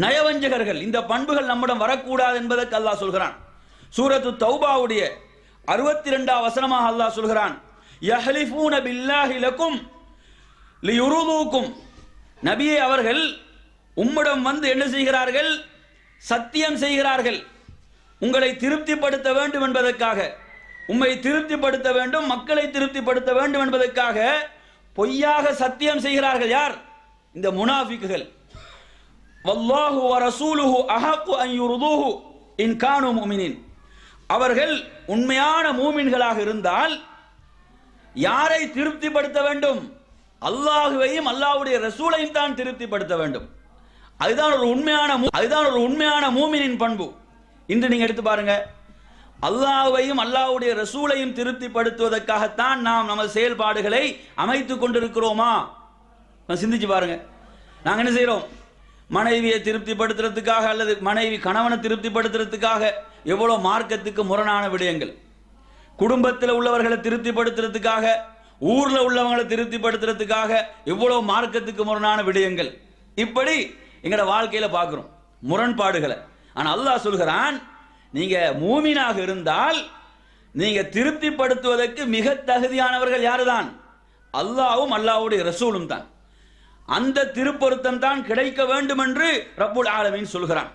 நயவஞ்சகர்கள். இந்த பண்புகள் நம்மிடம் வரக்கூடாது என்பதற்கு அல்லாஹ் சொல்கிறான். சூரத்து தௌபாவுடைய 62வது வசனமாக அல்லாஹ் சொல்கிறான், யஹ்லிஃபூன பில்லாஹி லக்கும் லியுருதுக்கும். நபியே, அவர்கள் உம்மிடம் வந்து என்ன செய்கிறார்கள்? சத்தியம் செய்கிறார்கள், உங்களை திருப்திப்படுத்த வேண்டும் என்பதற்காக, உம்மை திருப்திப்படுத்த வேண்டும், மக்களை திருப்திப்படுத்த வேண்டும் என்பதற்காக பொய்யாக சத்தியம் செய்கிறார்கள். யார்? இந்த முனாஃபிக்குகள். வல்லாஹு வ ரசூலுஹு அஹக்கு அன் யுர்துஹு இன் கானூ முஃமினீன். அவர்கள் உண்மையான மூமின்களாக இருந்தால் யாரை திருப்திப்படுத்த வேண்டும்? அல்லாஹுவையும் அல்லாஹ்வுடைய ரசூலையும் தான் திருப்திப்படுத்த வேண்டும். அதுதான் ஒரு உண்மையான மூமினின் பண்பு. இன்று நீங்க எடுத்து பாருங்க, அல்லாஹ்வையும் அல்லாஹ்வுடைய ரசூலையும் திருப்திப்படுத்துவதற்காகத்தான் நாம் நமது செயல்பாடுகளை அமைத்துக் கொண்டிருக்கிறோமா? சிந்திச்சு பாருங்க. நாங்க என்ன செய்யறோம்? மனைவியை திருப்திப்படுத்துறதுக்காக அல்லது மனைவி கணவனை திருப்திப்படுத்துறதுக்காக எவ்வளவு மார்க்கத்துக்கு முரணான விடயங்கள், குடும்பத்தில் உள்ளவர்களை திருப்திப்படுத்துறதுக்காக, ஊர்ல உள்ளவங்களை திருப்திப்படுத்துறதுக்காக எவ்வளவு மார்க்கத்துக்கு முரணான விடயங்கள், இப்படி எங்கட வாழ்க்கையில பார்க்கிறோம் முரண்பாடுகளை. ஆனா அல்லாஹ் சொல்கிறான், நீங்க மூமினாக இருந்தால் நீங்க திருப்திப்படுத்துவதற்கு மிக தகுதியானவர்கள் யாருதான்? அல்லாஹ்வும் அல்லாஹ்வுடைய ரசூலும் தான். அந்த திருப்பொருத்தம் தான் கிடைக்க வேண்டும் என்று ரப்புல் ஆலமீன் சொல்கிறான்.